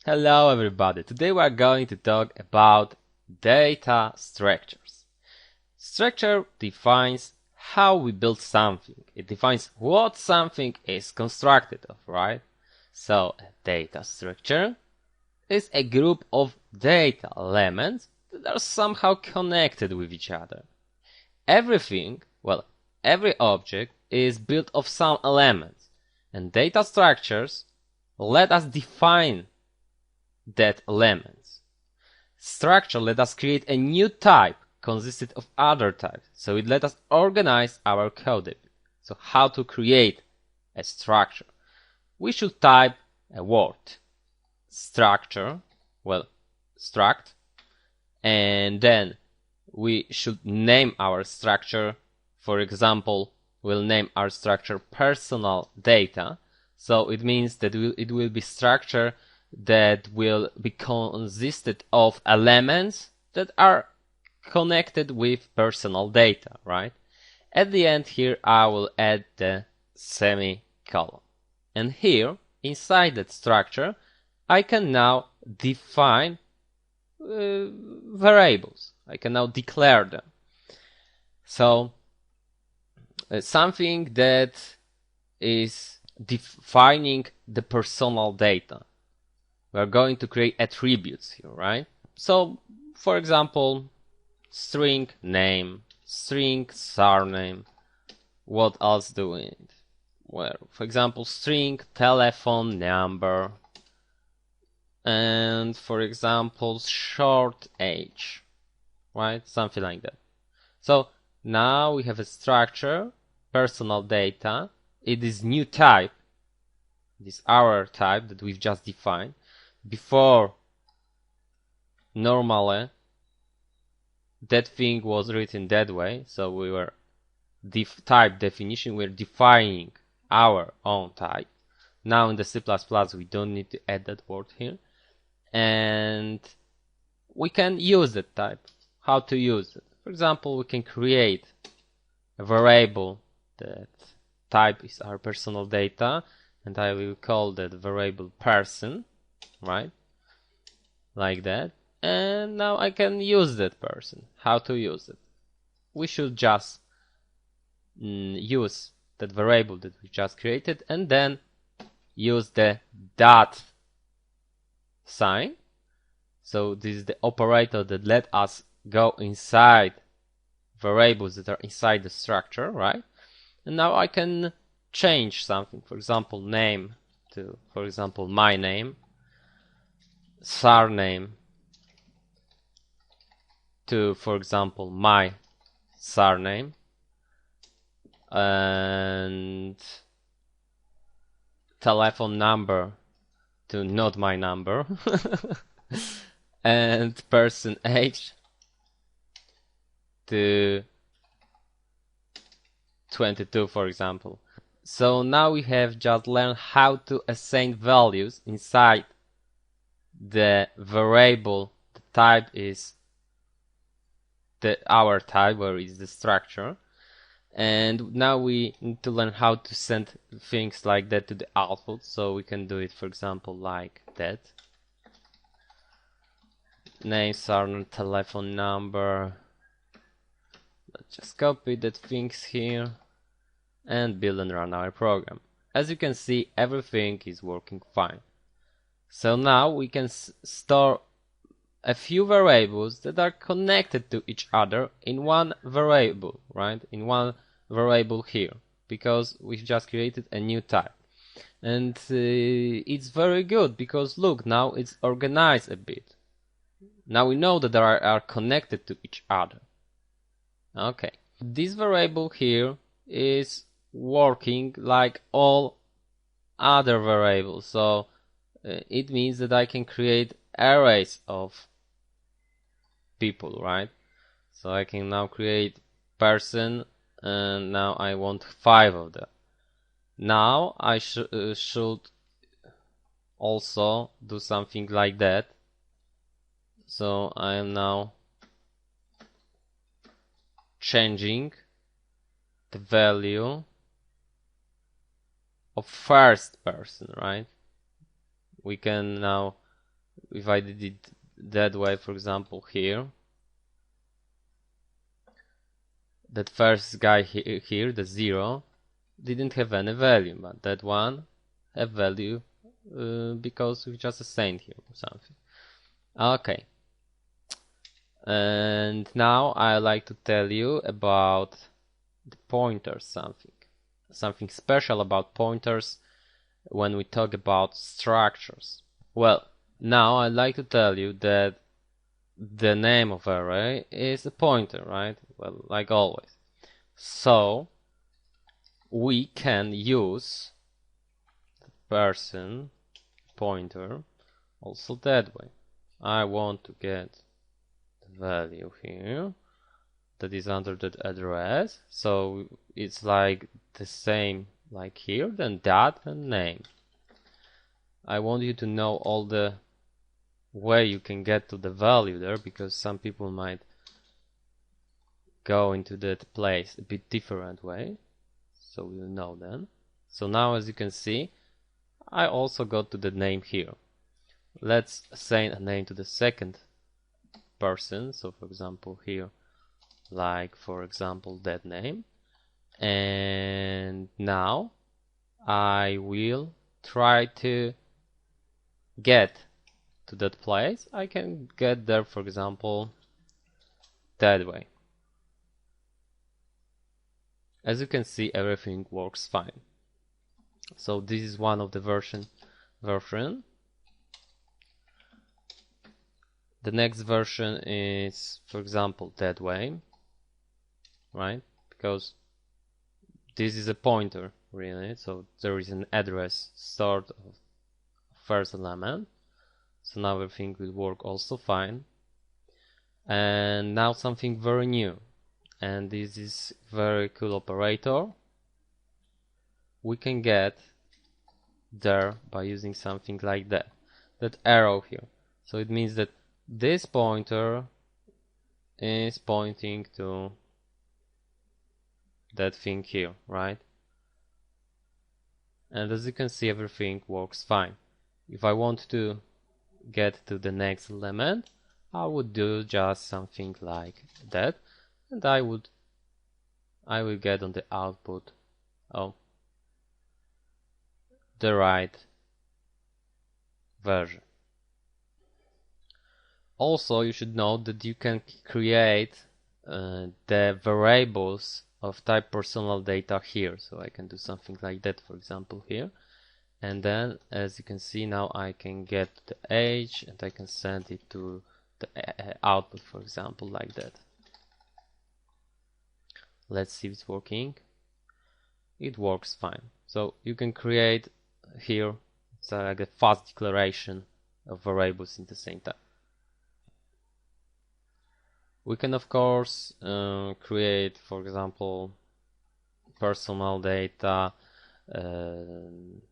Hello everybody, today we are going to talk about data structures. Structure defines how we build something. It defines what something is constructed of, right? So a data structure is a group of data elements that are somehow connected with each other. Everything, well, every object is built of some elements, and data structures let us define that elements. Structure let us create a new type consisted of other types, so it let us organize our code a bit. So how to create a structure? We should type a word, structure, well, struct, and then we should name our structure. For example, we'll name our structure personal data, so it means that it will be structure that will be consisted of elements that are connected with personal data, right? At the end here I will add the semicolon. And here, inside that structure, I can now define variables. I can now declare them. So, something that is defining the personal data. We are going to create attributes here, right? So, for example, string name, string surname. What else do we need? Well, for example, string telephone number, and for example, short age, right? Something like that. So now we have a structure, personal data. It is new type. This our type that we've just defined. Before, normally, that thing was written that way, so we were type definition, we're defining our own type. Now in the C++, we don't need to add that word here, and we can use that type. How to use it? For example, we can create a variable that type is our personal data, and I will call that variable person, right? Like that. And now I can use that person. How to use it? We should just use that variable that we just created and then use the dot sign. So this is the operator that let us go inside variables that are inside the structure, right? And now I can change something. For example, name to, for example, my name, surname to, for example, my surname, and telephone number to not my number, and person age to 22, for example. So now we have just learned how to assign values inside the variable. The type is our type, where is the structure. And now we need to learn how to send things like that to the output. So we can do it, for example, like that. Name, surname, telephone number. Let's just copy that things here and build and run our program. As you can see, everything is working fine. So now we can store a few variables that are connected to each other in one variable, right? In one variable here, because we've just created a new type. And it's very good because look, now it's organized a bit. Now we know that they are connected to each other. Okay, this variable here is working like all other variables, so it means that I can create arrays of people, right? So I can now create person, and now I want 5 of them. Now I should also do something like that. So I am now changing the value of first person, right? We can now if I did it that way, for example, here, that first guy here, the 0, didn't have any value, but that one have value because we just assigned here or something. Okay. And now I like to tell you about the pointers, something special about pointers when we talk about structures. Well, now I'd like to tell you that the name of array is a pointer, right? Well, like always. So we can use the person pointer also that way. I want to get the value here that is under that address, so it's like the same like here, then that and name. I want you to know all the way you can get to the value there, because some people might go into that place a bit different way, so we'll know then. So now, as you can see, I also got to the name here. Let's assign a name to the second person, so for example here, like for example that name, and now I will try to get to that place. I can get there, for example, that way. As you can see, everything works fine. So this is one of the version. The next version is, for example, that way, right? Because this is a pointer, really. So there is an address stored of first element. So now everything will work also fine. And now something very new. And this is very cool operator. We can get there by using something like that. That arrow here. So it means that this pointer is pointing to that thing here, right? And as you can see, everything works fine. If I want to get to the next element, I would do just something like that, and I will get on the output the right version. Also, you should know that you can create the variables of type personal data here. So I can do something like that, for example, here. And then, as you can see, now I can get the age and I can send it to the output, for example, like that. Let's see if it's working. It works fine. So you can create here, it's like a fast declaration of variables in the same time. We can, of course, create, for example, personal data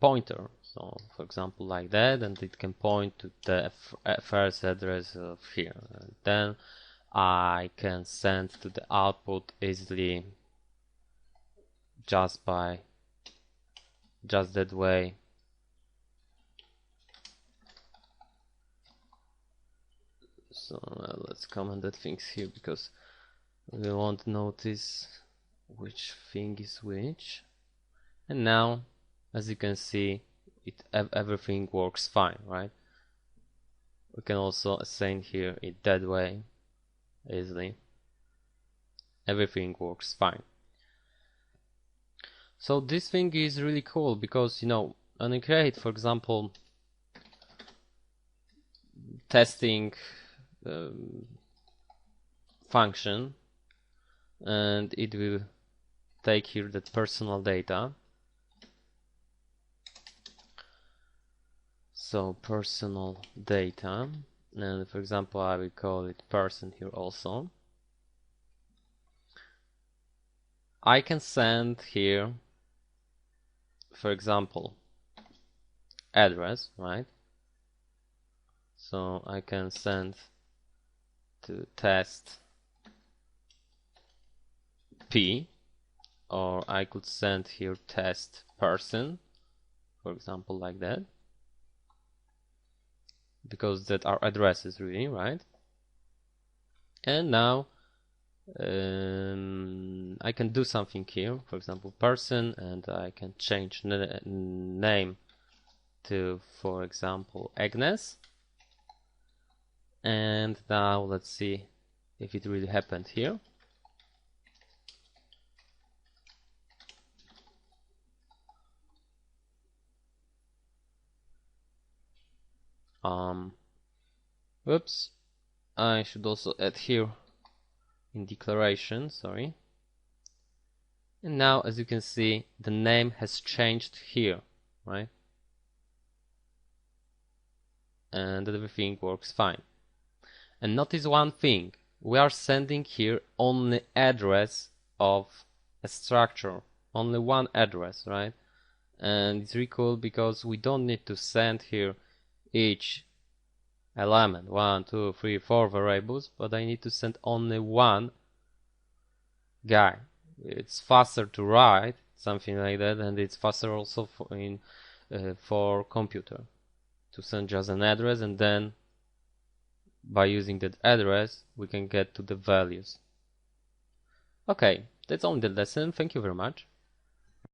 pointer. So, for example, like that, and it can point to the first address of here. And then I can send to the output easily just that way. So let's comment that things here, because we won't notice which thing is which. And now, as you can see, everything works fine, right? We can also assign here it that way easily. Everything works fine. So this thing is really cool, because when you create, for example, testing function, and it will take here that personal data. So personal data, and for example, I will call it person here also. I can send here, for example, address, right? So I can send to test P, or I could send here test person, for example, like that. because that are addresses really, right? And now I can do something here, for example person, and I can change name to, for example, Agnes. And now let's see if it really happened here. Whoops, I should also add here in declaration, sorry. And now, as you can see, the name has changed here, right? And everything works fine. And notice one thing, we are sending here only address of a structure, only one address, right? And it's really cool because we don't need to send here each element, 1, 2, 3, 4 variables, but I need to send only one guy. It's faster to write something like that, and it's faster also for computer to send just an address, and then by using that address we can get to the values. Okay, that's all in the lesson. Thank you very much.